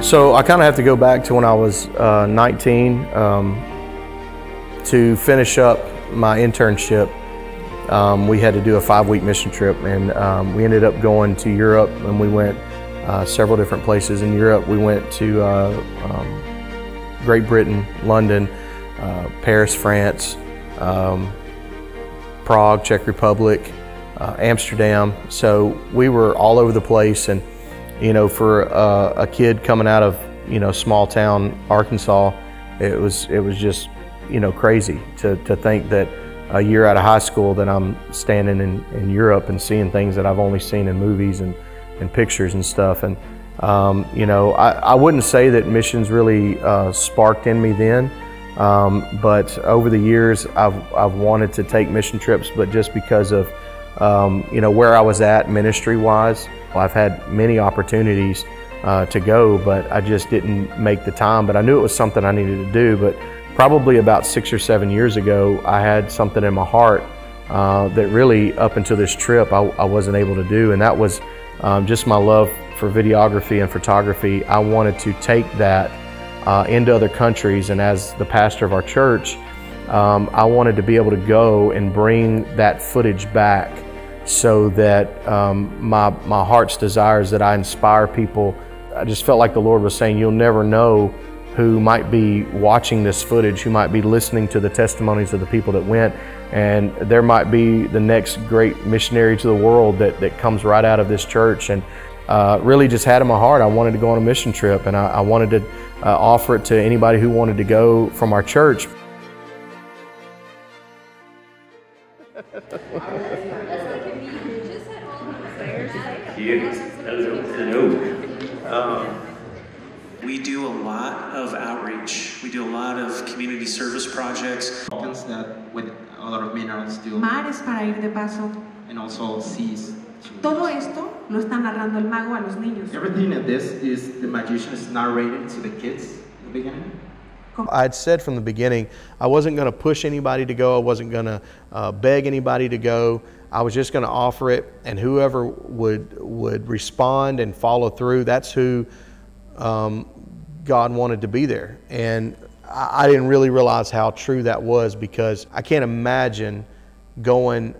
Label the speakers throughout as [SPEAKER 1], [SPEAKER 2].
[SPEAKER 1] So I kind of have to go back to when I was 19 to finish up my internship. We had to do a 5-week mission trip, and we ended up going to Europe, and we went several different places in Europe. We went to Great Britain, London, Paris, France, Prague, Czech Republic, Amsterdam. So we were all over the place, and you know, for a kid coming out of, you know, small town Arkansas, it was just, you know, crazy to think that a year out of high school that I'm standing in Europe and seeing things that I've only seen in movies and pictures and stuff. And you know, I wouldn't say that missions really sparked in me then, but over the years I've wanted to take mission trips, but just because of you know, where I was at ministry-wise. I've had many opportunities to go, but I just didn't make the time. But I knew it was something I needed to do. But probably about 6 or 7 years ago, I had something in my heart that really, up until this trip, I wasn't able to do, and that was just my love for videography and photography. I wanted to take that into other countries, and as the pastor of our church, I wanted to be able to go and bring that footage back, so that my heart's desire is that I inspire people. I just felt like the Lord was saying, you'll never know who might be watching this footage, who might be listening to the testimonies of the people that went, and there might be the next great missionary to the world that comes right out of this church. And really just had in my heart, I wanted to go on a mission trip, and I wanted to offer it to anybody who wanted to go from our church.
[SPEAKER 2] Hello. We do a lot of outreach. We do a lot of community service projects.
[SPEAKER 3] That with a lot of minerals do.
[SPEAKER 4] Mares para ir de paso.
[SPEAKER 3] And also seas.
[SPEAKER 4] Todo esto lo está narrando el mago a los niños.
[SPEAKER 3] Everything in this is the magician is narrated to the kids in the beginning.
[SPEAKER 1] I had said from the beginning, I wasn't going to push anybody to go. I wasn't going to beg anybody to go. I was just going to offer it, and whoever would respond and follow through, that's who God wanted to be there. And I didn't really realize how true that was, because I can't imagine going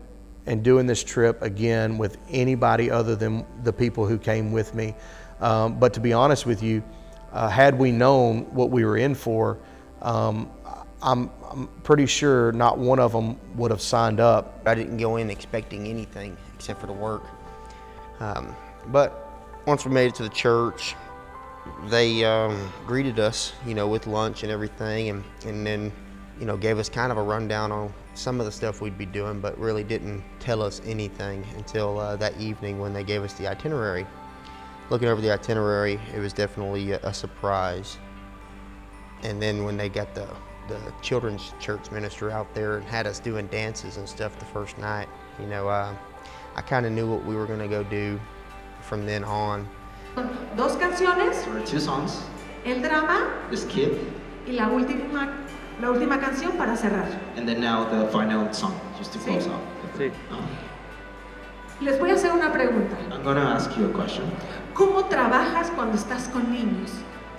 [SPEAKER 1] and doing this trip again with anybody other than the people who came with me. But to be honest with you, had we known what we were in for, I'm pretty sure not one of them would have signed up.
[SPEAKER 5] I didn't go in expecting anything except for the work. But once we made it to the church, they greeted us, you know, with lunch and everything, and then, you know, gave us kind of a rundown on some of the stuff we'd be doing, but really didn't tell us anything until that evening when they gave us the itinerary. Looking over the itinerary, it was definitely a surprise. And then when they got the children's church minister out there and had us doing dances and stuff the first night, you know, I kind of knew what we were going to go do from then on.
[SPEAKER 4] Dos canciones.
[SPEAKER 3] There were 2 songs.
[SPEAKER 4] El drama.
[SPEAKER 3] This kid.
[SPEAKER 4] Y la última canción para cerrar.
[SPEAKER 3] And then now the final song, just to close off.
[SPEAKER 1] Sí.
[SPEAKER 4] Les voy a hacer una pregunta.
[SPEAKER 3] I'm going to ask you a question.
[SPEAKER 4] ¿Cómo trabajas cuando estás con niños?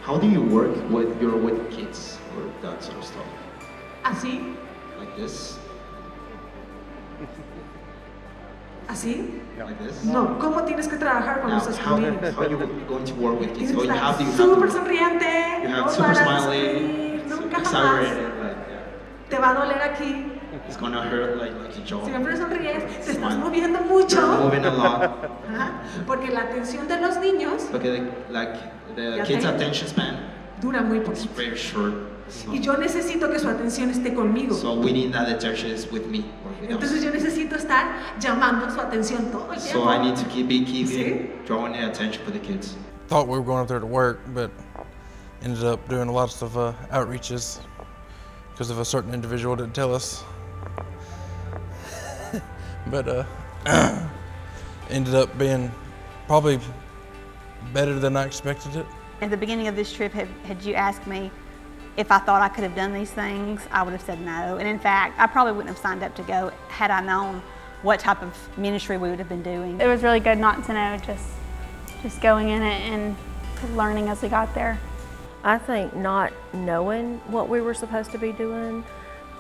[SPEAKER 3] How do you work when you're with kids or that sort of stuff?
[SPEAKER 4] ¿Así?
[SPEAKER 3] Like this?
[SPEAKER 4] ¿Así?
[SPEAKER 3] Like this?
[SPEAKER 4] No, ¿cómo tienes que trabajar cuando
[SPEAKER 3] Now,
[SPEAKER 4] estás
[SPEAKER 3] how
[SPEAKER 4] con niños?
[SPEAKER 3] are you going to work with kids?
[SPEAKER 4] Tienes
[SPEAKER 3] Well,
[SPEAKER 4] que
[SPEAKER 3] you have
[SPEAKER 4] estar
[SPEAKER 3] to,
[SPEAKER 4] súper sonriente,
[SPEAKER 3] you have
[SPEAKER 4] no
[SPEAKER 3] super
[SPEAKER 4] paras de
[SPEAKER 3] smiley,
[SPEAKER 4] sonreír, nunca jamás.
[SPEAKER 3] exaggerated, like, yeah.
[SPEAKER 4] Te va a doler aquí.
[SPEAKER 3] It's gonna hurt like your jaw.
[SPEAKER 4] Siempre sonríes, te estás
[SPEAKER 3] Smile.
[SPEAKER 4] moviendo mucho.
[SPEAKER 3] You're moving a lot.
[SPEAKER 4] Ajá, porque la atención de los niños
[SPEAKER 3] Because the kids' attention span
[SPEAKER 4] dura muy
[SPEAKER 3] is
[SPEAKER 4] poquito.
[SPEAKER 3] very short. So,
[SPEAKER 4] Y yo necesito que su atención esté conmigo.
[SPEAKER 3] so we need that attention is with me or with
[SPEAKER 4] Entonces
[SPEAKER 3] us.
[SPEAKER 4] yo necesito estar llamando su atención todo el tiempo.
[SPEAKER 3] So I need to keep
[SPEAKER 4] Sí.
[SPEAKER 3] drawing the attention for the kids.
[SPEAKER 6] Thought we were going up there to work, but ended up doing lots of outreaches because of a certain individual didn't tell us. But ended up being probably better than I expected it.
[SPEAKER 7] At the beginning of this trip, had you asked me if I thought I could have done these things, I would have said no. And in fact, I probably wouldn't have signed up to go had I known what type of ministry we would have been doing.
[SPEAKER 8] It was really good not to know, just going in it and learning as we got there.
[SPEAKER 9] I think not knowing what we were supposed to be doing,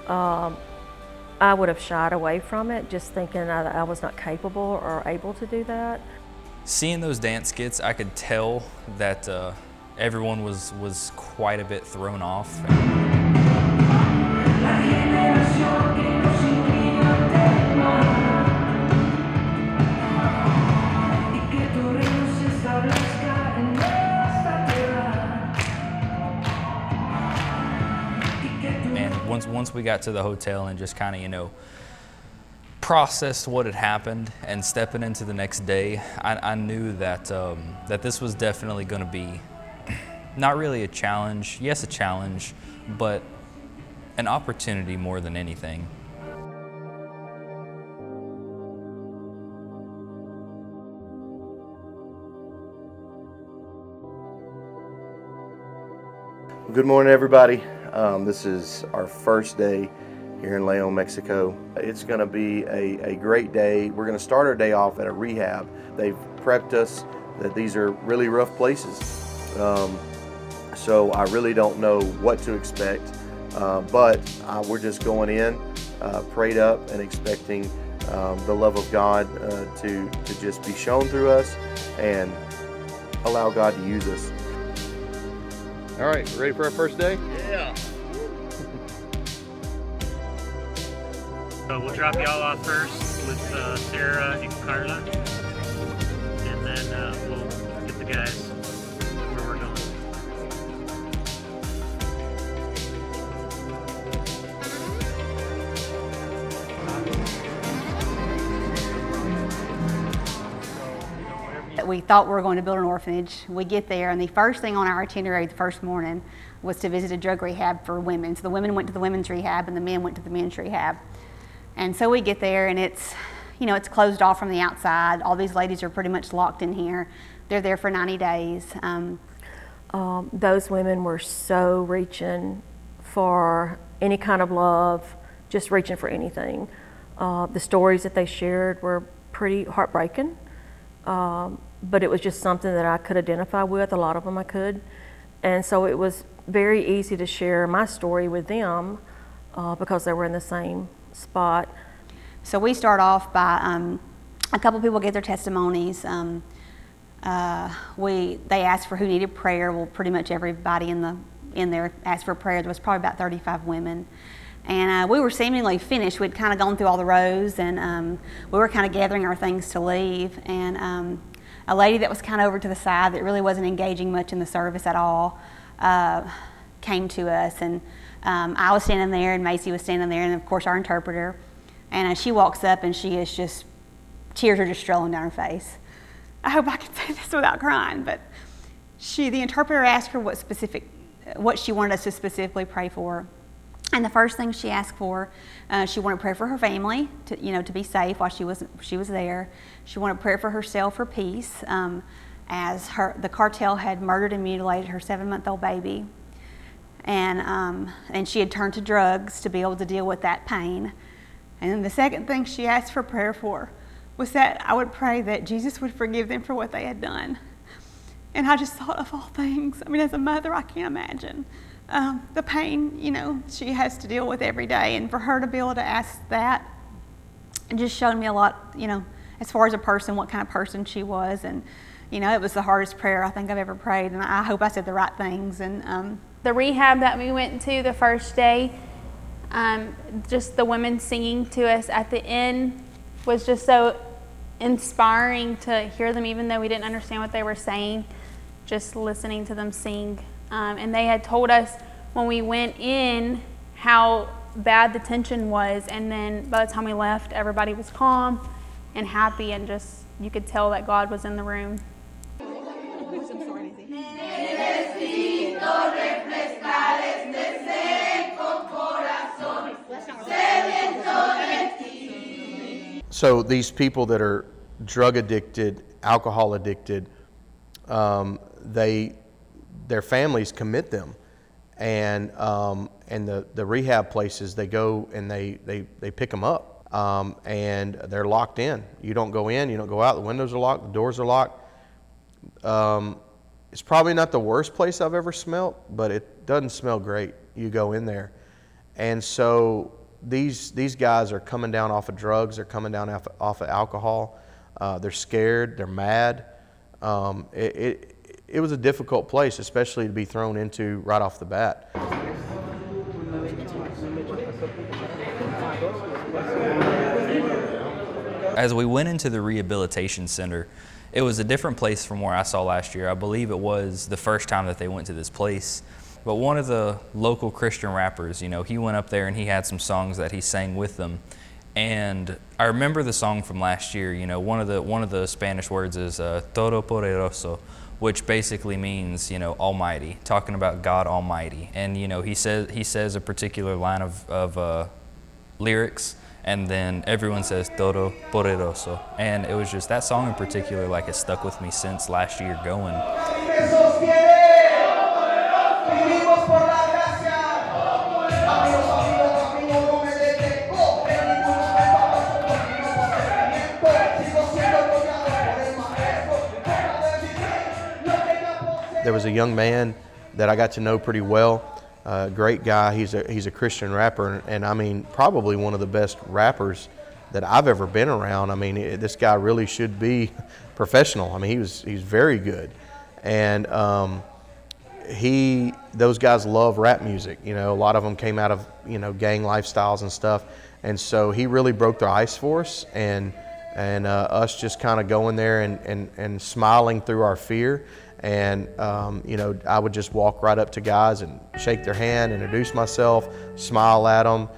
[SPEAKER 9] I would have shied away from it, just thinking I was not capable or able to do that.
[SPEAKER 10] Seeing those dance skits, I could tell that everyone was quite a bit thrown off. And once we got to the hotel and just kind of, you know, processed what had happened and stepping into the next day, I knew that that this was definitely going to be not really a challenge. Yes, a challenge, but an opportunity more than anything.
[SPEAKER 1] Good morning, everybody. This is our first day here in Leon, Mexico. It's going to be a great day. We're going to start our day off at a rehab. They've prepped us that these are really rough places. So I really don't know what to expect, but we're just going in, prayed up and expecting the love of God to just be shown through us and allow God to use us. All right, ready for our first day? Yeah.
[SPEAKER 11] So we'll drop y'all off first with Sarah and Carla, and then we'll get the guys where we're going.
[SPEAKER 7] We thought we were going to build an orphanage. We get there, and the first thing on our itinerary the first morning was to visit a drug rehab for women. So the women went to the women's rehab, and the men went to the men's rehab. And so we get there, and it's, you know, it's closed off from the outside. All these ladies are pretty much locked in here. They're there for 90 days.
[SPEAKER 9] Those women were so reaching for any kind of love, just reaching for anything. The stories that they shared were pretty heartbreaking. But it was just something that I could identify with. A lot of them I could. And so it was very easy to share my story with them because they were in the same spot.
[SPEAKER 7] So we start off by, a couple people gave their testimonies. They asked for who needed prayer. Well, pretty much everybody in there asked for prayer. There was probably about 35 women. And we were seemingly finished. We'd kind of gone through all the rows, and we were kind of gathering our things to leave. And a lady that was kind of over to the side that really wasn't engaging much in the service at all came to us. And I was standing there, and Macy was standing there, and of course our interpreter. And she walks up, and she is just, tears are just strolling down her face. I hope I can say this without crying, but the interpreter asked her what she wanted us to specifically pray for. And the first thing she asked for, she wanted prayer for her family, to be safe while she was there. She wanted prayer for herself for peace, as the cartel had murdered and mutilated her 7-month-old baby, and she had turned to drugs to be able to deal with that pain. And then the second thing she asked for prayer for was that I would pray that Jesus would forgive them for what they had done. And I just thought, of all things, I mean, as a mother, I can't imagine the pain, she has to deal with every day. And for her to be able to ask that, it just showed me a lot, as far as a person, what kind of person she was. And, it was the hardest prayer I think I've ever prayed. And I hope I said the right things. And
[SPEAKER 8] the rehab that we went to the first day, just the women singing to us at the end was just so inspiring to hear them, even though we didn't understand what they were saying, just listening to them sing. And they had told us when we went in how bad the tension was, and then by the time we left, everybody was calm and happy, and just, you could tell that God was in the room.
[SPEAKER 1] So these people that are drug addicted, alcohol addicted, their families commit them, and the rehab places, they go and they pick them up, and they're locked in. You don't go in, you don't go out. The windows are locked, the doors are locked. It's probably not the worst place I've ever smelt, but it doesn't smell great. You go in there. And so these guys are coming down off of drugs, they're coming down off of alcohol, they're scared, they're mad. It was a difficult place, especially to be thrown into right off the bat.
[SPEAKER 10] As we went into the rehabilitation center, it was a different place from where I saw last year. I believe it was the first time that they went to this place. But one of the local Christian rappers, you know, he went up there and he had some songs that he sang with them. And I remember the song from last year, you know, one of the Spanish words is Todopoderoso, which basically means, you know, Almighty, talking about God Almighty. And, you know, he says a particular line of lyrics, and then everyone says Todopoderoso. And it was just that song in particular, like, it stuck with me since last year going.
[SPEAKER 1] There was a young man that I got to know pretty well, great guy. He's a Christian rapper, and I mean, probably one of the best rappers that I've ever been around. I mean, this guy really should be professional. I mean, he's very good. And those guys love rap music. You know, a lot of them came out of, you know, gang lifestyles and stuff. And so he really broke the ice for us, and us just kind of going there and smiling through our fear. And, you know, I would just walk right up to guys and shake their hand, introduce myself, smile at them,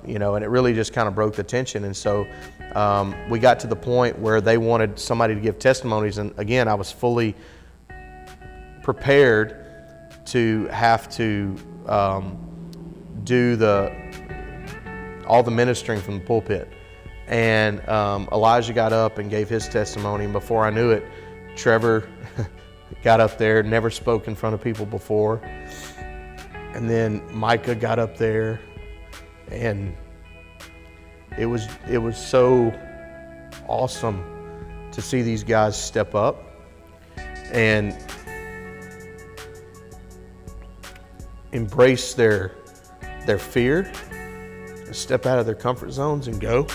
[SPEAKER 1] you know, and it really just kind of broke the tension. And so we got to the point where they wanted somebody to give testimonies. And again, I was fully prepared to have to do all the ministering from the pulpit. And Elijah got up and gave his testimony. And before I knew it, Trevor got up there, never spoke in front of people before. And then Micah got up there, and it was so awesome to see these guys step up and embrace their fear, step out of their comfort zones and go.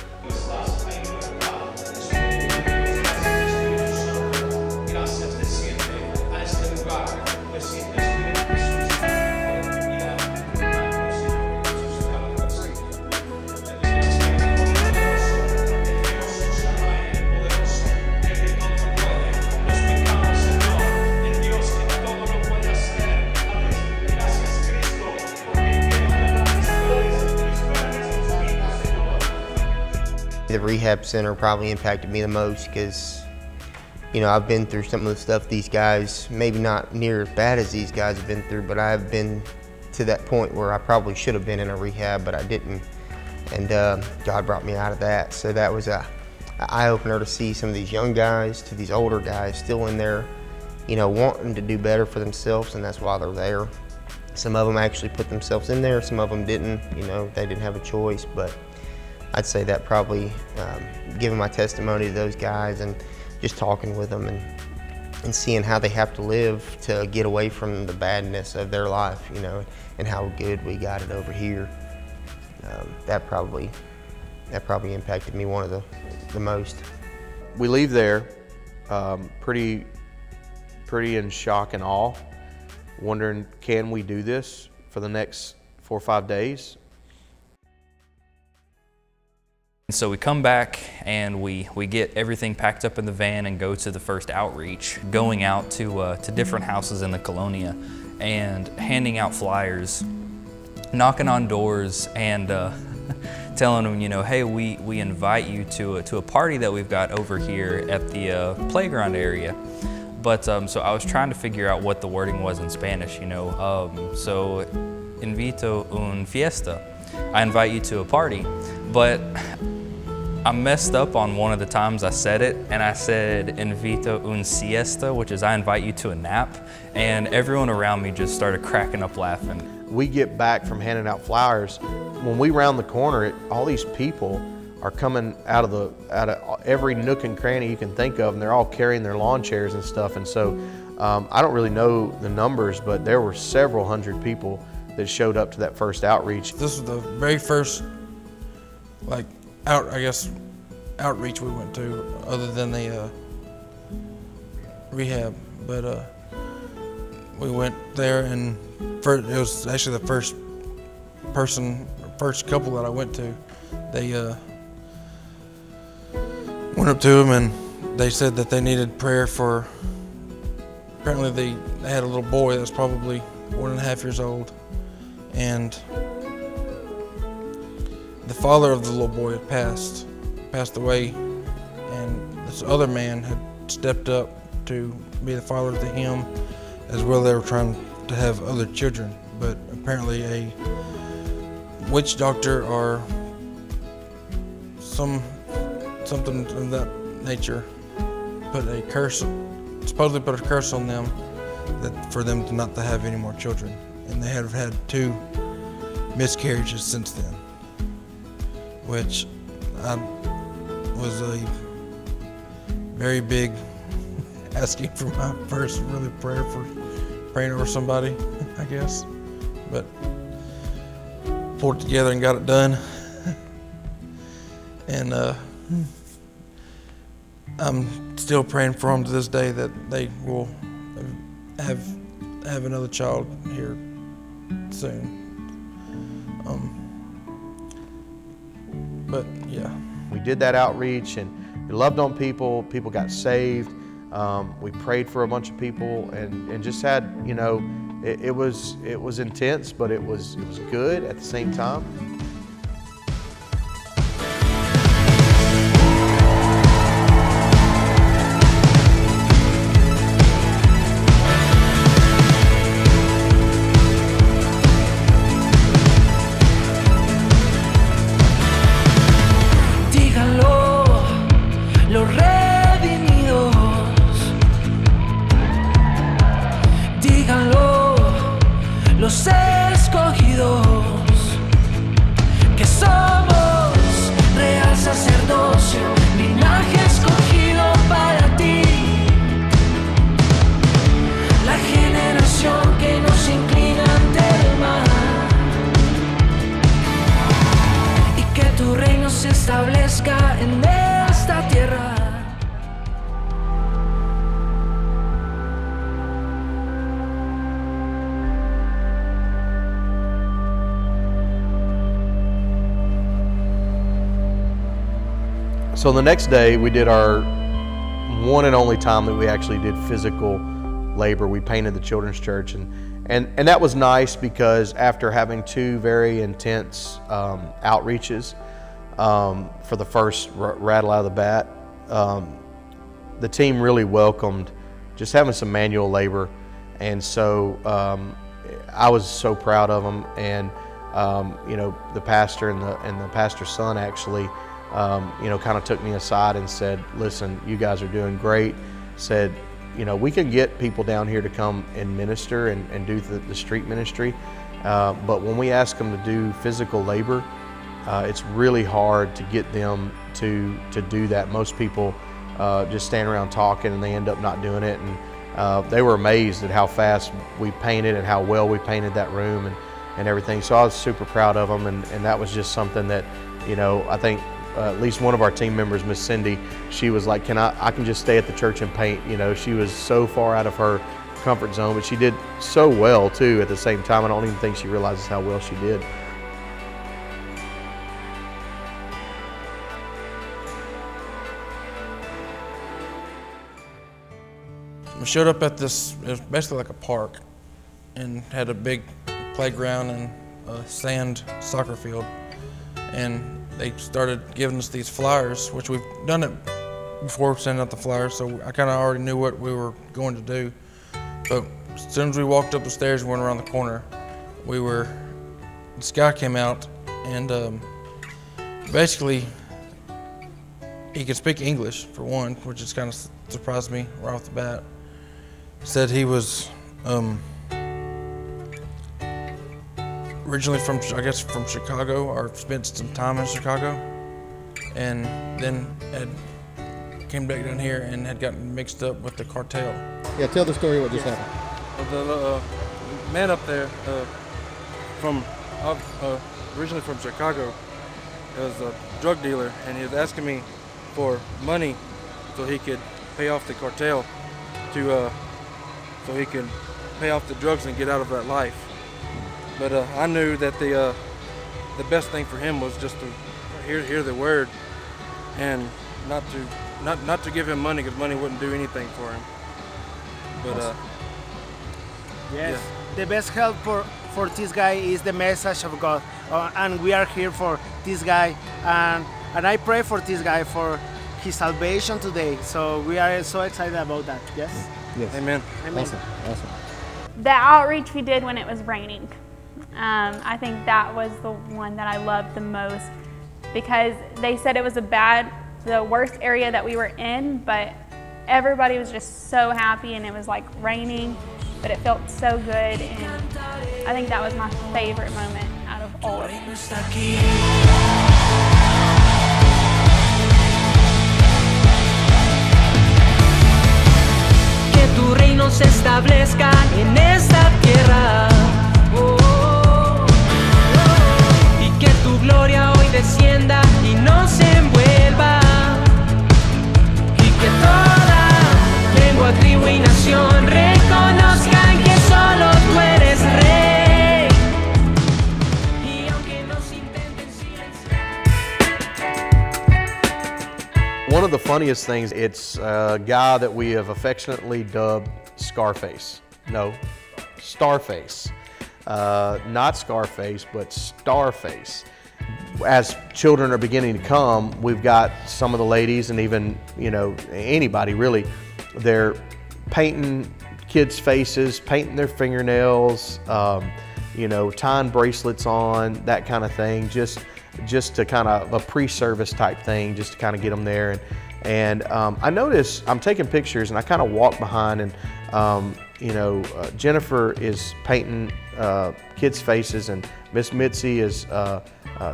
[SPEAKER 5] The rehab center probably impacted me the most because, you know, I've been through some of the stuff these guys, maybe not near as bad as these guys have been through, but I've been to that point where I probably should have been in a rehab, but I didn't. And God brought me out of that. So that was an eye-opener to see some of these young guys to these older guys still in there, you know, wanting to do better for themselves, and that's why they're there. Some of them actually put themselves in there, some of them didn't, you know, they didn't have a choice, but I'd say that probably giving my testimony to those guys and just talking with them and seeing how they have to live to get away from the badness of their life, you know, and how good we got it over here. That probably impacted me one of the most.
[SPEAKER 1] We leave there pretty in shock and awe, wondering, can we do this for the next 4 or 5 days?
[SPEAKER 10] So we come back and we get everything packed up in the van and go to the first outreach, going out to different houses in the colonia and handing out flyers, knocking on doors and telling them, you know, hey, we invite you to a party that we've got over here at the playground area. But so I was trying to figure out what the wording was in Spanish, you know. So invito un fiesta, I invite you to a party. But I messed up on one of the times I said it, and I said invito un siesta, which is I invite you to a nap, and everyone around me just started cracking up laughing.
[SPEAKER 1] We get back from handing out flowers. When we round the corner, all these people are coming out of every nook and cranny you can think of, and they're all carrying their lawn chairs and stuff. And so I don't really know the numbers, but there were several hundred people that showed up to that first outreach.
[SPEAKER 6] This was the very first, outreach we went to, other than the rehab. But we went there, and it was actually the first couple that I went to. They went up to them and they said that they needed prayer for. Apparently, they had a little boy that was probably 1.5 years old, and the father of the little boy had passed away, and this other man had stepped up to be the father to him as well. They were trying to have other children, but apparently a witch doctor or something of that nature supposedly put a curse on them for them not to have any more children, and they have had 2 miscarriages since then, which was a very big asking for my first really praying over somebody, I guess, but pulled it together and got it done. And I'm still praying for them to this day that they will have another child here soon. But yeah.
[SPEAKER 1] We did that outreach and we loved on people. People got saved. We prayed for a bunch of people and just had, it was intense, but it was good at the same time.
[SPEAKER 12] Los escogidos, que somos real sacerdocio, linaje escogido para ti, la generación que nos inclina ante el mar, y que tu reino se establezca en esta tierra.
[SPEAKER 1] So the next day we did our one and only time that we actually did physical labor. We painted the children's church and that was nice because after having 2 very intense outreaches for the first rattle out of the bat, the team really welcomed just having some manual labor, and so I was so proud of them. And the pastor and the pastor's son actually kind of took me aside and said, listen, you guys are doing great. Said, we can get people down here to come and minister and do the street ministry, but when we ask them to do physical labor, it's really hard to get them to do that. Most people just stand around talking and they end up not doing it. And they were amazed at how fast we painted and how well we painted that room and everything. So I was super proud of them, and that was just something that, I think at least one of our team members, Miss Cindy, she was like, I can just stay at the church and paint. She was so far out of her comfort zone, but she did so well too at the same time. I don't even think she realizes how well she did.
[SPEAKER 6] We showed up at this, it was basically like a park, and had a big playground and a sand soccer field. And they started giving us these flyers, which we've done it before, sending out the flyers, so I kind of already knew what we were going to do. But as soon as we walked up the stairs and went around the corner, this guy came out, and basically he could speak English for one, which just kind of surprised me right off the bat. Said he was originally from Chicago, or spent some time in Chicago, and then had came back down here and had gotten mixed up with the cartel.
[SPEAKER 13] Yeah, tell the story what just happened.
[SPEAKER 6] The man up there from originally from Chicago was a drug dealer, and he was asking me for money so he could pay off the cartel, so he could pay off the drugs and get out of that life. But I knew that the best thing for him was just to hear the word, and not to give him money, because money wouldn't do anything for him. But
[SPEAKER 14] yes, the best help for this guy is the message of God, and we are here for this guy, and I pray for this guy for his salvation today. So we are so excited about that. Yes.
[SPEAKER 13] Yes.
[SPEAKER 14] Amen. Amen.
[SPEAKER 13] Awesome. Awesome.
[SPEAKER 8] The outreach we did when it was raining, I think that was the one that I loved the most, because they said it was the worst area that we were in, but everybody was just so happy, and it was like raining, but it felt so good, and I think that was my favorite moment out of all of them.
[SPEAKER 12] Que tu reino se establezca en esta tierra, y que tu gloria hoy descienda y nos envuelva, y que toda lengua, tribu y nación reconozcan que solo tú eres rey, y aunque nos intenten silenciar.
[SPEAKER 1] One of the funniest things, it's a guy that we have affectionately dubbed Scarface. No, Starface. Not Scarface, but Starface. As children are beginning to come, we've got some of the ladies, and even, you know, anybody really, they're painting kids' faces, painting their fingernails, you know, tying bracelets on, that kind of thing, just to kind of a pre-service type thing, just to kind of get them there. And I notice I'm taking pictures, and I kind of walk behind, and you know, Jennifer is painting kids' faces, and Miss Mitzi is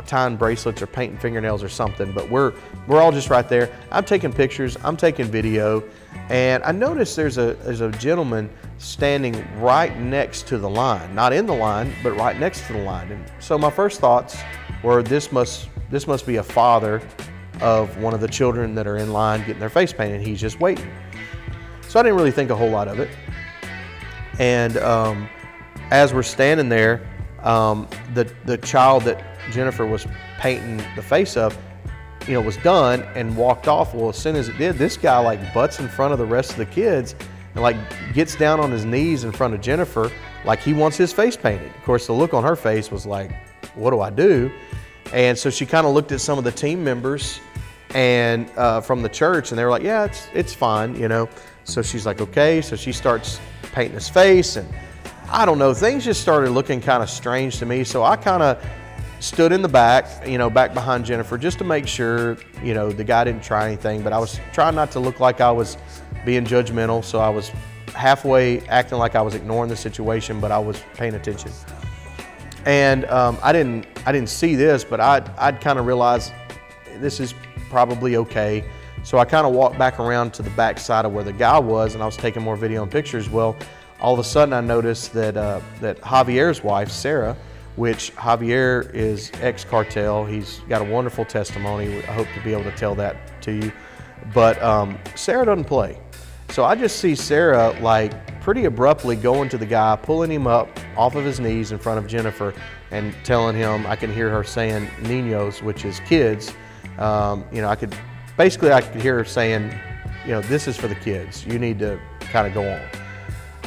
[SPEAKER 1] tying bracelets or painting fingernails or something. But we're all just right there. I'm taking pictures, I'm taking video, and I notice there's a gentleman standing right next to the line, not in the line, but right next to the line. And so my first thoughts were, this must be a father of one of the children that are in line getting their face painted. He's just waiting. So I didn't really think a whole lot of it. And as we're standing there, the child that Jennifer was painting the face of, you know, was done and walked off. Well, as soon as it did, this guy like butts in front of the rest of the kids and like gets down on his knees in front of Jennifer like he wants his face painted. Of course, the look on her face was like, what do I do? And so she kind of looked at some of the team members and from the church, and they were like, yeah, it's fine, you know. So she's like, okay. So she starts painting his face, and I don't know, things just started looking kind of strange to me. So I kind of stood in the back, you know, back behind Jennifer, just to make sure, you know, the guy didn't try anything. But I was trying not to look like I was being judgmental, so I was halfway acting like I was ignoring the situation, but I was paying attention. And I didn't see this, but I'd kind of realized this is probably okay. So I kind of walked back around to the back side of where the guy was, and I was taking more video and pictures. Well, all of a sudden I noticed that that Javier's wife, Sarah, which Javier is ex-cartel. He's got a wonderful testimony. I hope to be able to tell that to you. But Sarah doesn't play. So I just see Sarah like pretty abruptly going to the guy, pulling him up off of his knees in front of Jennifer and telling him, I can hear her saying niños, which is kids. You know, I could hear her saying, you know, this is for the kids. You need to kind of go on.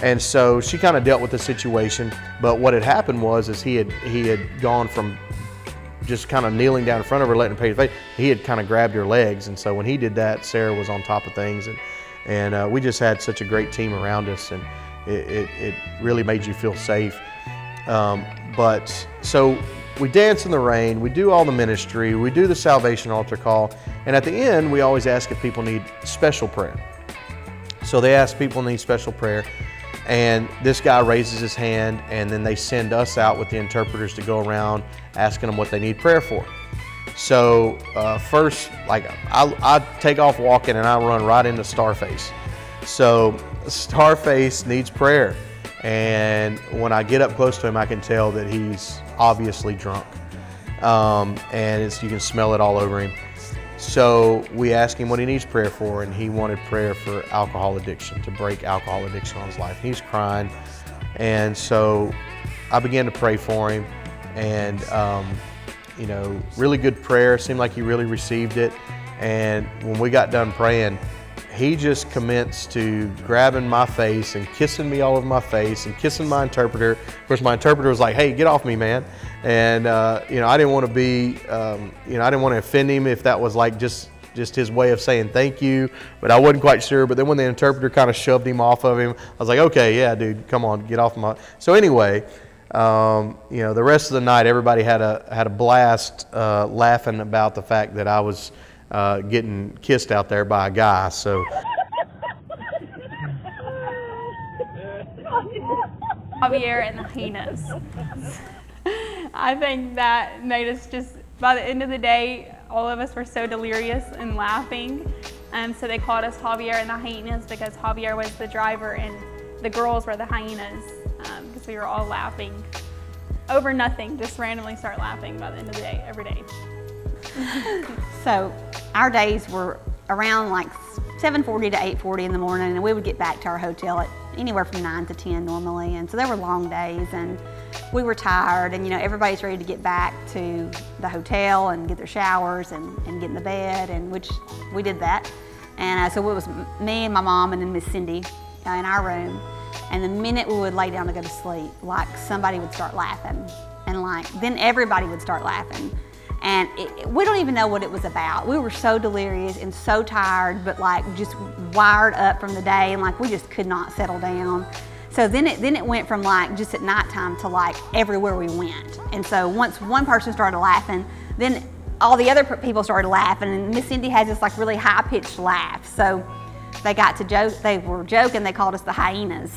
[SPEAKER 1] And so she kind of dealt with the situation. But what had happened was he had gone from just kind of kneeling down in front of her, letting her paint his face. He had kind of grabbed her legs. And so when he did that, Sarah was on top of things. And we just had such a great team around us, and it really made you feel safe. But so we dance in the rain, we do all the ministry, we do the salvation altar call, and at the end we always ask if people need special prayer. So they ask people need special prayer, and this guy raises his hand, and then they send us out with the interpreters to go around asking them what they need prayer for. So first, like I take off walking and I run right into Starface. So Starface needs prayer. And when I get up close to him, I can tell that he's obviously drunk. And you can smell it all over him. So we asked him what he needs prayer for, and he wanted prayer for alcohol addiction, to break alcohol addiction on his life. He's crying. And so I began to pray for him, and you know, really good prayer. Seemed like he really received it. And when we got done praying, he just commenced to grabbing my face and kissing me all over my face and kissing my interpreter. Of course, my interpreter was like, "Hey, get off me, man." And you know, I didn't want to be, you know, I didn't want to offend him if that was like just his way of saying thank you, but I wasn't quite sure. But then when the interpreter kind of shoved him off of him, I was like, "Okay, yeah, dude, come on, get off my." So anyway, you know, the rest of the night, everybody had a blast laughing about the fact that I was getting kissed out there by a guy. So
[SPEAKER 8] Javier and the hyenas. I think that made us just, by the end of the day, all of us were so delirious and laughing. So they called us Javier and the hyenas because Javier was the driver and the girls were the hyenas, because we were all laughing over nothing, just randomly start laughing by the end of the day, every day.
[SPEAKER 7] So our days were around like 7:40 to 8:40 in the morning, and we would get back to our hotel at anywhere from 9 to 10 normally. And so there were long days, and we were tired, and you know, everybody's ready to get back to the hotel and get their showers and get in the bed, and which we did that. And so it was me and my mom and then Miss Cindy in our room. And the minute we would lay down to go to sleep, like somebody would start laughing, and like then everybody would start laughing. And we don't even know what it was about. We were so delirious and so tired, but like just wired up from the day, and like we just could not settle down. So then it went from like just at nighttime to like everywhere we went. And so once one person started laughing, then all the other people started laughing, and Miss Cindy has this like really high-pitched laugh. So they got to joke, they were joking, they called us the hyenas.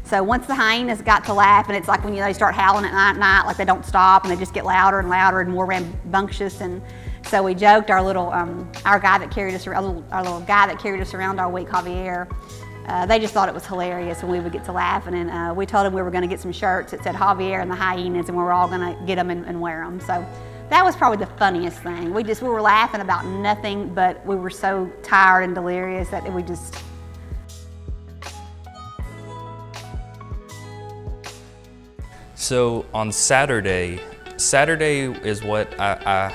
[SPEAKER 7] So once the hyenas got to laugh, and it's like when they start howling at night, like they don't stop, and they just get louder and louder and more rambunctious. And so we joked our little, our guy that carried us, our little guy that carried us around all week, Javier. They just thought it was hilarious when we would get to laughing, and we told them we were going to get some shirts that said Javier and the hyenas, and we were all going to get them and wear them. So that was probably the funniest thing. We were laughing about nothing, but we were so tired and delirious that we just.
[SPEAKER 10] So on Saturday is what I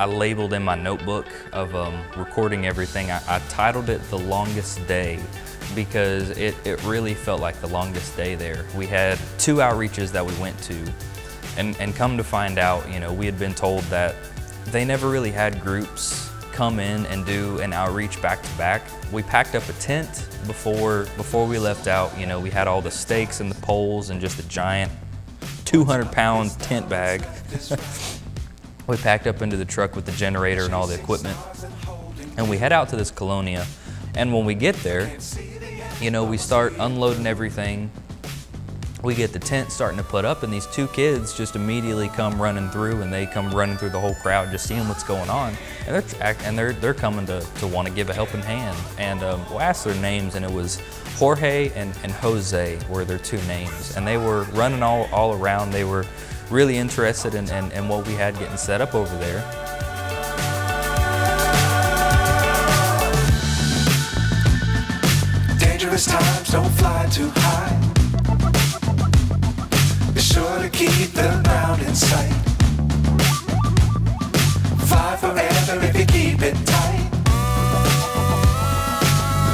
[SPEAKER 10] labeled in my notebook of recording everything. I titled it The Longest Day because it really felt like the longest day there. We had 2 outreaches that we went to, and come to find out, you know, we had been told that they never really had groups come in and do an outreach back to back. We packed up a tent before we left out. You know, we had all the stakes and the poles and just a giant 200-pound tent bag. We packed up into the truck with the generator and all the equipment, and we head out to this colonia. And when we get there, you know, we start unloading everything. We get the tent starting to put up, and these 2 kids just immediately come running through, and they come running through the whole crowd, just seeing what's going on. And they're coming to want to give a helping hand. And we asked their names, and it was Jorge and Jose were their 2 names. And they were running all around. They were really interested in what we had getting set up over there.
[SPEAKER 15] Dangerous times, don't fly too high. Be sure to keep the ground in sight. Fly forever if you keep it tight.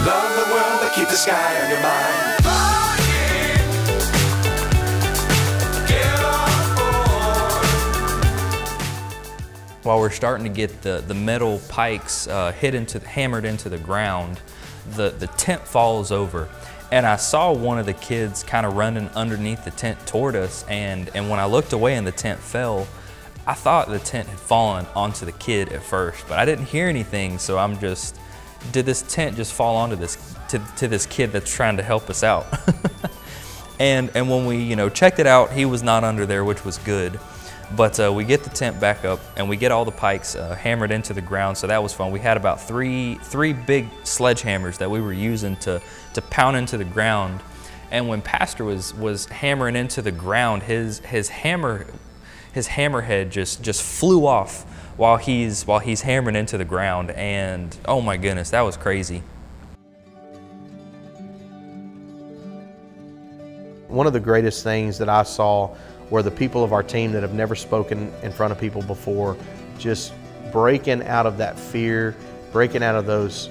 [SPEAKER 15] Love the world, but keep the sky on your mind.
[SPEAKER 10] While we're starting to get the metal pikes hammered into the ground, the tent falls over. And I saw one of the kids kind of running underneath the tent toward us, and when I looked away and the tent fell, I thought the tent had fallen onto the kid at first, but I didn't hear anything, so I'm just, did this tent just fall onto this kid that's trying to help us out? and when we checked it out, he was not under there, which was good. But we get the tent back up and we get all the pikes hammered into the ground, so that was fun. We had about three big sledgehammers that we were using to pound into the ground. And when Pastor was hammering into the ground, his hammerhead just flew off while he's hammering into the ground, and oh my goodness, that was crazy.
[SPEAKER 1] One of the greatest things that I saw were the people of our team that have never spoken in front of people before, just breaking out of that fear, breaking out of those,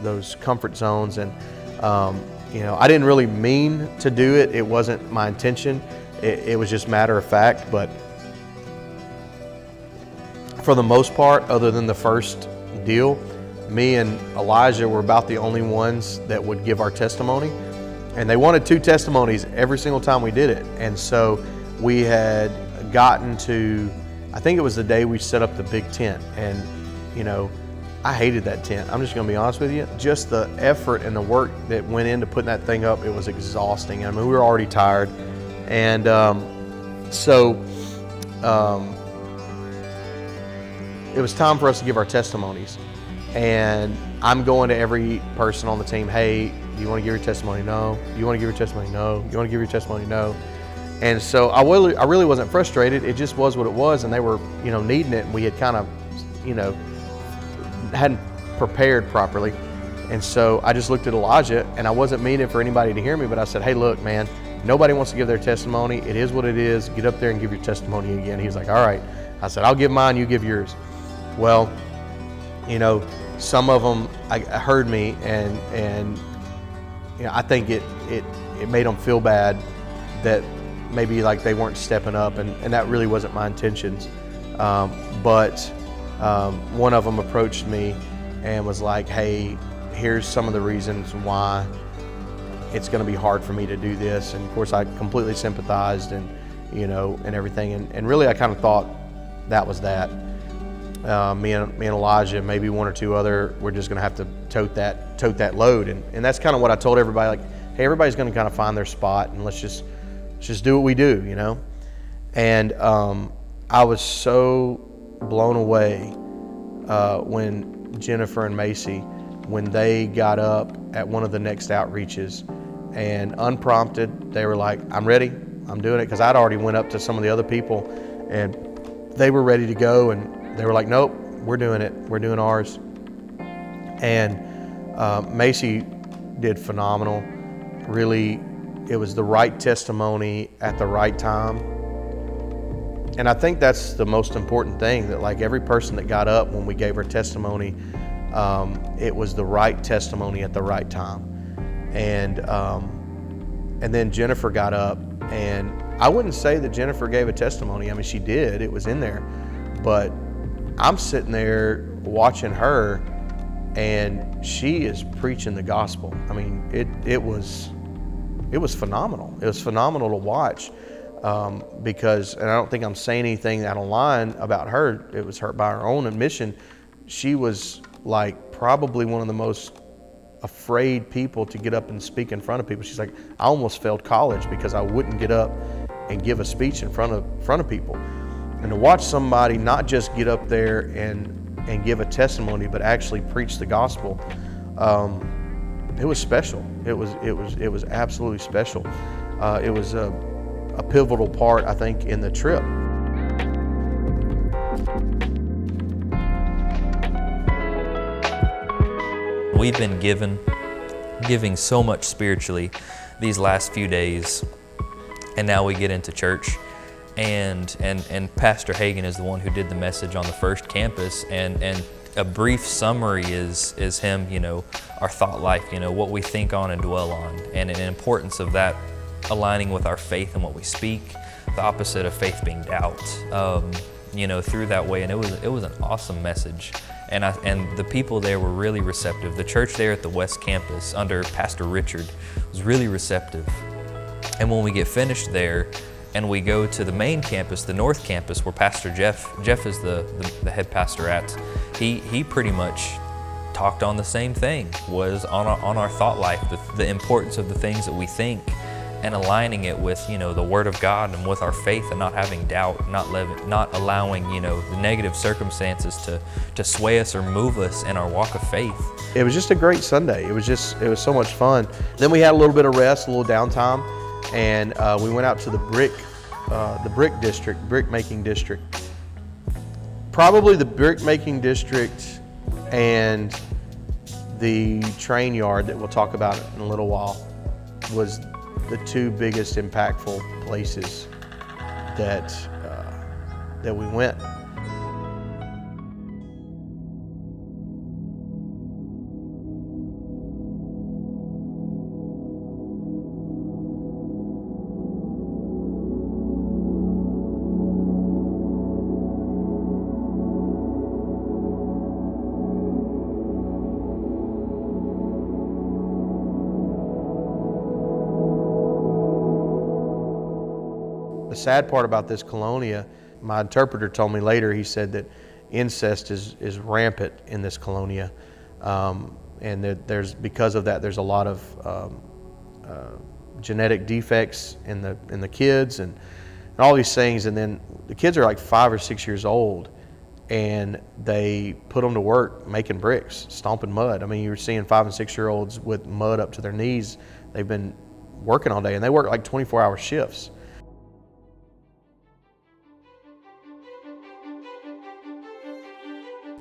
[SPEAKER 1] those comfort zones. And, I didn't really mean to do it. It wasn't my intention. It was just matter of fact. But for the most part, other than the first deal, me and Elijah were about the only ones that would give our testimony. And they wanted 2 testimonies every single time we did it. And so we had gotten to, I think it was the day we set up the big tent. And, I hated that tent. I'm just gonna be honest with you. Just the effort and the work that went into putting that thing up, it was exhausting. I mean, we were already tired. And it was time for us to give our testimonies. And I'm going to every person on the team, hey, do you want to give your testimony? No. You want to give your testimony? No. You want to give your testimony? No. And so I really wasn't frustrated. It just was what it was, and they were, needing it, and we had kind of, hadn't prepared properly. And so I just looked at Elijah, and I wasn't meaning for anybody to hear me, but I said, hey, look, man, nobody wants to give their testimony. It is what it is. Get up there and give your testimony again. He was like, all right. I said, I'll give mine, you give yours. Well, some of them heard me, and I think it made them feel bad that maybe like they weren't stepping up, and that really wasn't my intentions. But one of them approached me and was like, hey, here's some of the reasons why it's going to be hard for me to do this. And of course I completely sympathized and everything, and really I kind of thought that was that. Me and Elijah, maybe 1 or 2 other, we're just going to have to tote that load, and that's kind of what I told everybody. Like, hey, everybody's going to kind of find their spot, and let's just do what we do, And I was so blown away when Jennifer and Macy, when they got up at one of the next outreaches, and unprompted, they were like, I'm ready, I'm doing it, because I'd already went up to some of the other people, and they were ready to go, and they were like, nope, we're doing it. We're doing ours. And Macy did phenomenal. Really, it was the right testimony at the right time. And I think that's the most important thing, that like every person that got up when we gave her testimony, it was the right testimony at the right time. And then Jennifer got up, and I wouldn't say that Jennifer gave a testimony. I mean, she did, it was in there, but I'm sitting there watching her, and she is preaching the gospel. I mean, it was phenomenal. It was phenomenal to watch, because, and I don't think I'm saying anything out of line about her. It was her by her own admission. She was like probably one of the most afraid people to get up and speak in front of people. She's like, I almost failed college because I wouldn't get up and give a speech in front of people. And to watch somebody not just get up there and give a testimony, but actually preach the gospel, it was special. It was absolutely special. It was a pivotal part, I think, in the trip.
[SPEAKER 10] We've been giving so much spiritually these last few days, and now we get into church. And Pastor Hagan is the one who did the message on the first campus, and a brief summary is him, our thought life, what we think on and dwell on, and an importance of that aligning with our faith and what we speak, the opposite of faith being doubt, through that way. And it was an awesome message, and the people there were really receptive. The church there at the West Campus under Pastor Richard was really receptive. And when we get finished there, and we go to the main campus, the North Campus, where Pastor Jeff is the head pastor at, he pretty much talked on the same thing, was on our thought life, the importance of the things that we think, and aligning it with, you know, the Word of God and with our faith, and not having doubt, not allowing, you know, the negative circumstances to sway us or move us in our walk of faith.
[SPEAKER 1] It was just a great Sunday. It was so much fun. Then we had a little bit of rest, a little downtime, and we went out to the brick making district. Probably the brick making district and the train yard that we'll talk about in a little while was the two biggest impactful places that we went. The sad part about this colonia, my interpreter told me later, he said that incest is rampant in this colonia. And because of that, there's a lot of genetic defects in the kids and all these things. And then the kids are like 5 or 6 years old, and they put them to work making bricks, stomping mud. I mean, you're seeing 5 and 6 year olds with mud up to their knees. They've been working all day, and they work like 24-hour shifts.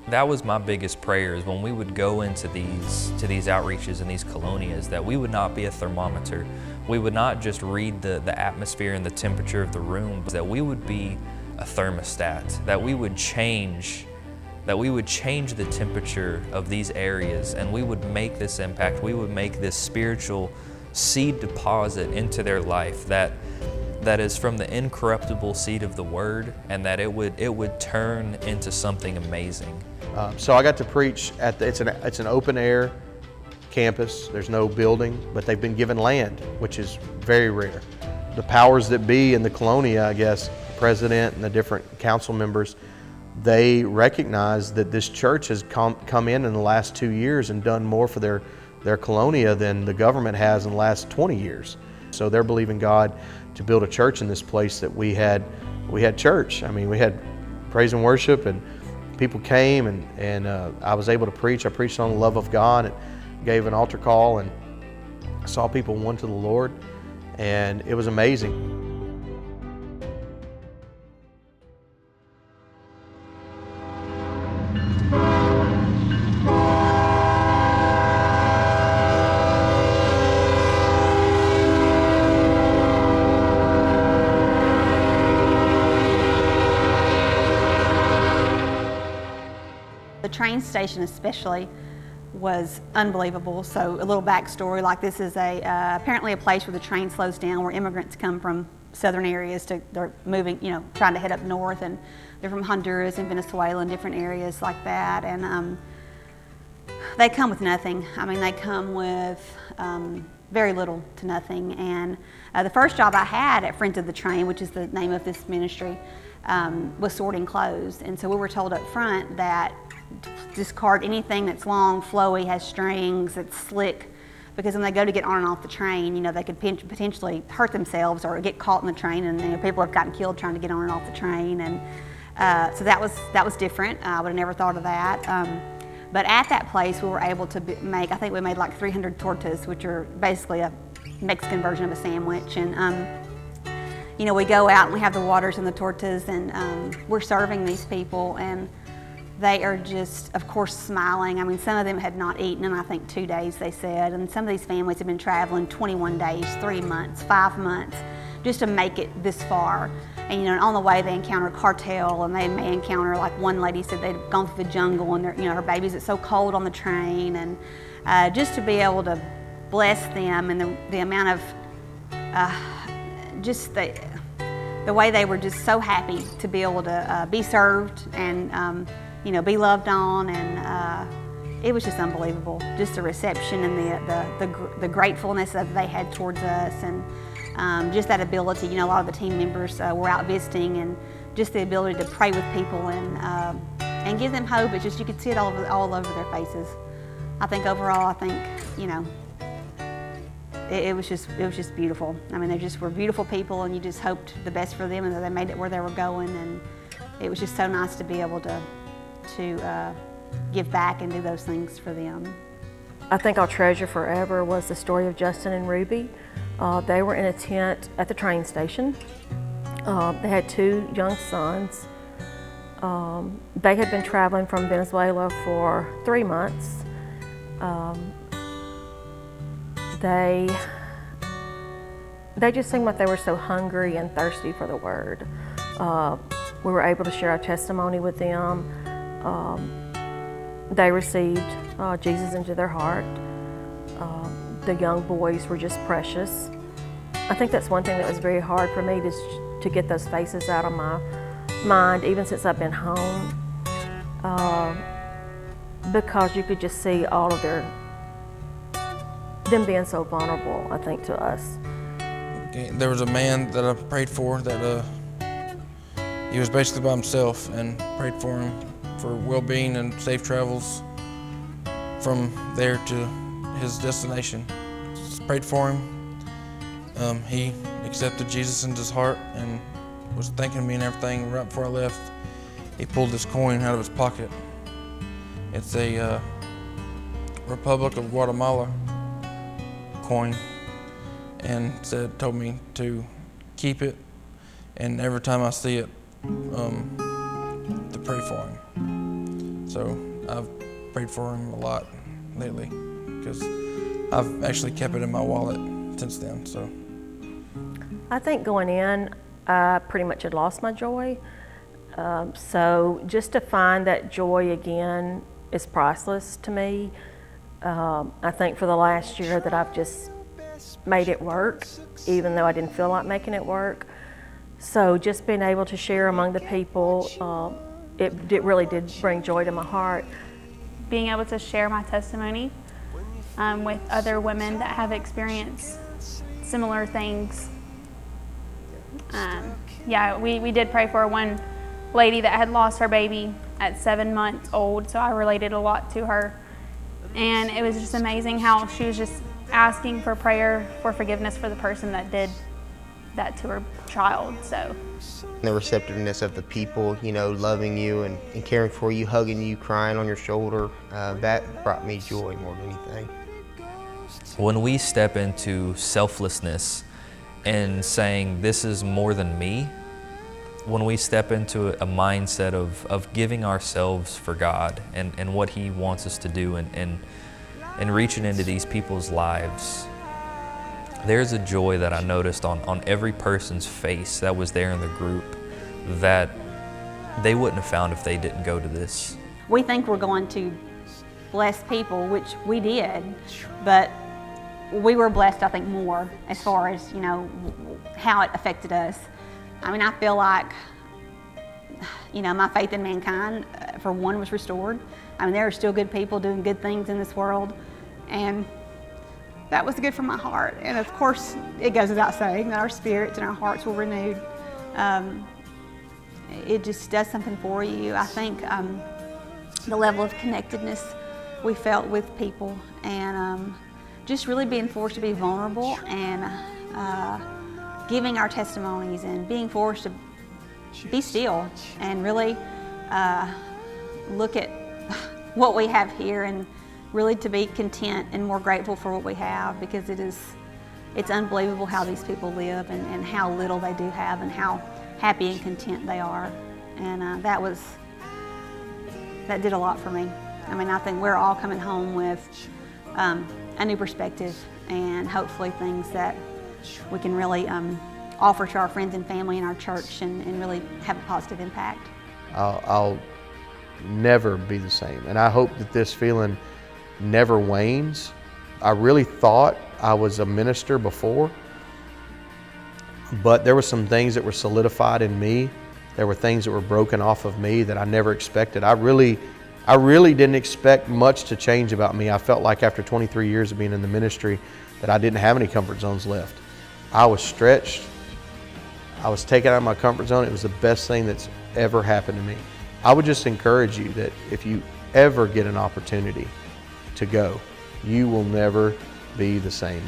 [SPEAKER 10] That was my biggest prayer, is when we would go into these outreaches and these colonias, that we would not be a thermometer. We would not just read the atmosphere and the temperature of the room, but that we would be a thermostat, that we would change the temperature of these areas, and we would make this impact. We would make this spiritual seed deposit into their life that is from the incorruptible seed of the Word, and that it would turn into something amazing.
[SPEAKER 1] So I got to preach at it's an open air campus. There's no building, but they've been given land, which is very rare. The powers that be in the colonia, I guess, the president and the different council members, they recognize that this church has come in the last 2 years and done more for their colonia than the government has in the last 20 years. So they're believing God to build a church in this place that we had church. I mean, we had praise and worship, and people came, and I was able to preach. I preached on the love of God and gave an altar call, and I saw people won to the Lord, and it was amazing.
[SPEAKER 7] The train station especially was unbelievable. So a little backstory, like this is apparently a place where the train slows down, where immigrants come from southern areas they're moving, you know, trying to head up north, and they're from Honduras and Venezuela and different areas like that. And they come with nothing. I mean, they come with very little to nothing. And the first job I had at Friends of the Train, which is the name of this ministry, was sorting clothes. And so we were told up front that discard anything that's long, flowy, has strings, that's slick, because when they go to get on and off the train, you know, they could potentially hurt themselves or get caught in the train, and, you know, people have gotten killed trying to get on and off the train. And so that was different. I would have never thought of that. But at that place, we were able to make, I think we made like 300 tortas, which are basically a Mexican version of a sandwich. And you know, we go out and we have the waters and the tortas, and we're serving these people, and they are just, of course, smiling. I mean, some of them had not eaten in, I think, 2 days, they said. And some of these families have been traveling 21 days, 3 months, 5 months, just to make it this far. And, you know, on the way they encounter cartel, and they may encounter, like one lady said they'd gone through the jungle, and you know, her babies, it's so cold on the train. And just to be able to bless them, and the amount of, just the way they were just so happy to be able to be served and, you know, be loved on, and it was just unbelievable. Just the reception and the gratefulness that they had towards us, and just that ability. You know, a lot of the team members were out visiting, and just the ability to pray with people and give them hope. It's just, you could see it all over their faces. I think overall, you know, it was just beautiful. I mean, they just were beautiful people, and you just hoped the best for them, and that they made it where they were going. And it was just so nice to be able to give back and do those things for them.
[SPEAKER 9] I think I'll treasure forever was the story of Justin and Ruby. They were in a tent at the train station. They had 2 young sons. They had been traveling from Venezuela for 3 months. They just seemed like they were so hungry and thirsty for the Word. We were able to share our testimony with them. They received Jesus into their heart. The young boys were just precious. I think that's one thing that was very hard for me, to get those faces out of my mind, even since I've been home, because you could just see all of them being so vulnerable, I think, to us.
[SPEAKER 6] Okay, there was a man that I prayed for that he was basically by himself, and prayed for him for well-being and safe travels from there to his destination. Just prayed for him. He accepted Jesus into his heart and was thanking me and everything. Right before I left, he pulled this coin out of his pocket. It's a Republic of Guatemala coin, and told me to keep it, and every time I see it, to pray for him. So I've prayed for him a lot lately, because I've actually kept it in my wallet since then. So
[SPEAKER 9] I think going in, I pretty much had lost my joy. So just to find that joy again is priceless to me. I think for the last year that I've just made it work, even though I didn't feel like making it work. So just being able to share among the people, it really did bring joy to my heart.
[SPEAKER 8] Being able to share my testimony with other women that have experienced similar things. Yeah, we did pray for one lady that had lost her baby at 7 months old, so I related a lot to her. And it was just amazing how she was just asking for prayer for forgiveness for the person that did that to her child. So
[SPEAKER 5] the receptiveness of the people, you know, loving you and caring for you, hugging you, crying on your shoulder, that brought me joy more than anything.
[SPEAKER 10] When we step into selflessness and saying this is more than me, when we step into a mindset of giving ourselves for God and what He wants us to do and reaching into these people's lives, there's a joy that I noticed on every person's face that was there in the group that they wouldn't have found if they didn't go to this.
[SPEAKER 7] We think we're going to bless people, which we did, but we were blessed, I think, more as far as, you know, how it affected us. I mean, I feel like, you know, my faith in mankind, for one, was restored. I mean, there are still good people doing good things in this world, and that was good for my heart. And of course, it goes without saying that our spirits and our hearts were renewed. It just does something for you. I think the level of connectedness we felt with people, and just really being forced to be vulnerable and giving our testimonies and being forced to be still and really look at what we have here and really to be content and more grateful for what we have, because it's unbelievable how these people live and how little they do have and how happy and content they are. And that did a lot for me. I mean, I think we're all coming home with a new perspective and hopefully things that we can really offer to our friends and family in our church and really have a positive impact.
[SPEAKER 1] I'll never be the same, and I hope that this feeling never wanes. I really thought I was a minister before, but there were some things that were solidified in me. There were things that were broken off of me that I never expected. I really didn't expect much to change about me. I felt like after 23 years of being in the ministry that I didn't have any comfort zones left. I was stretched. I was taken out of my comfort zone. It was the best thing that's ever happened to me. I would just encourage you that if you ever get an opportunity to go, you will never be the same.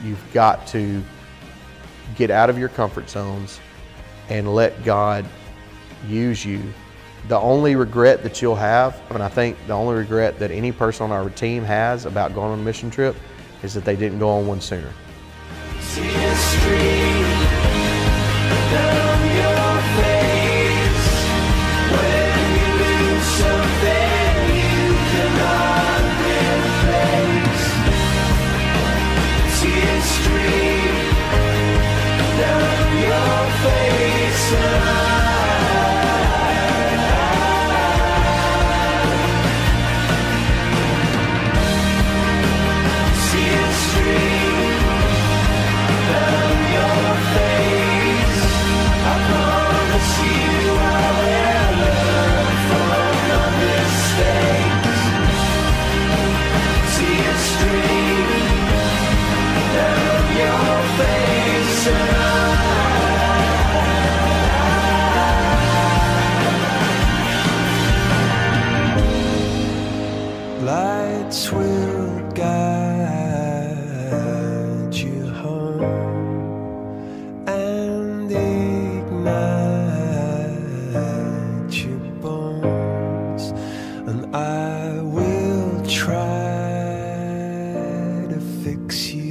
[SPEAKER 1] You've got to get out of your comfort zones and let God use you. The only regret that you'll have, and I think the only regret that any person on our team has about going on a mission trip, is that they didn't go on one sooner.
[SPEAKER 15] See a stream down your face when you lose something you cannot replace. See a stream down your face. Lights will guide you home and ignite your bones, and I will try to fix you.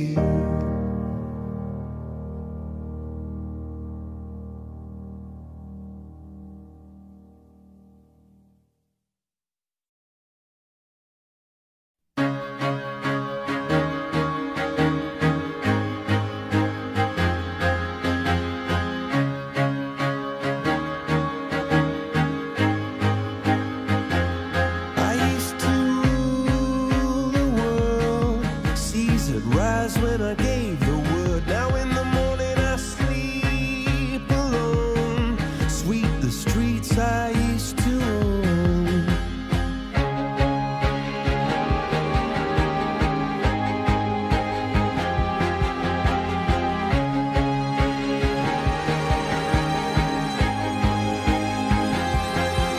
[SPEAKER 15] When I gave the word, now in the morning I sleep alone. Sweep the streets I used to own.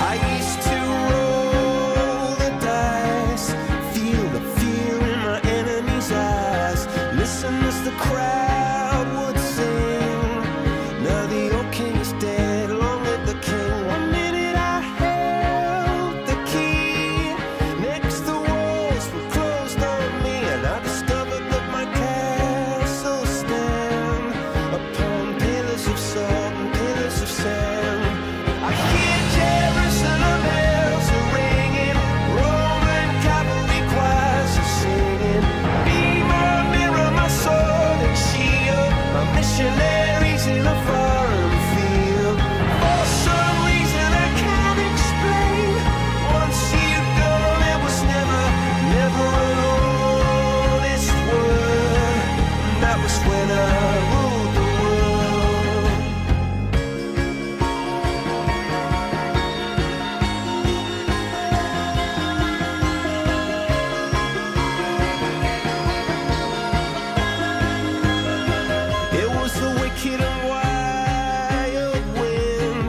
[SPEAKER 15] I used to roll the dice, feel the fear in my enemy's eyes. Listen as the crowd would sing. Now the old king is dead, long live the king. One minute I held the key, next the walls were closed on me, and I discovered that my castle stand upon pillars of salt and pillars of sand. I hear Jerusalem bells are ringing, Roman cavalry choirs are singing. Be my mirror, my sword and shield, my missionaries in a foreign field. For some reason I can't explain, once you've gone it was never, never an honest word. And that was when I ruled the world. It was the wicked and wild wind,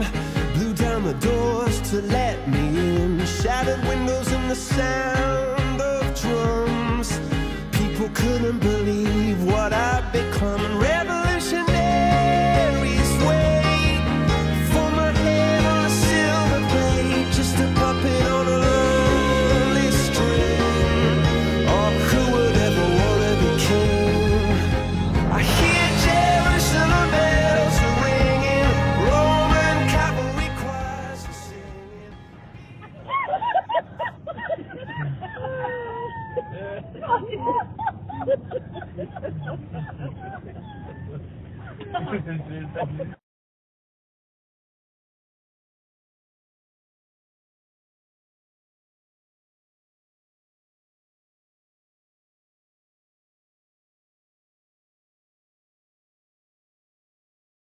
[SPEAKER 15] blew down the doors to let me in, shattered windows and the sound of drums. People couldn't believe what I'd become, and revolutionaries wait for my head on a silver plate, just a puppet on a lonely string. Oh, who would ever want to be king? I hear Jerusalem bells are ringing, Roman cavalry choirs are singing.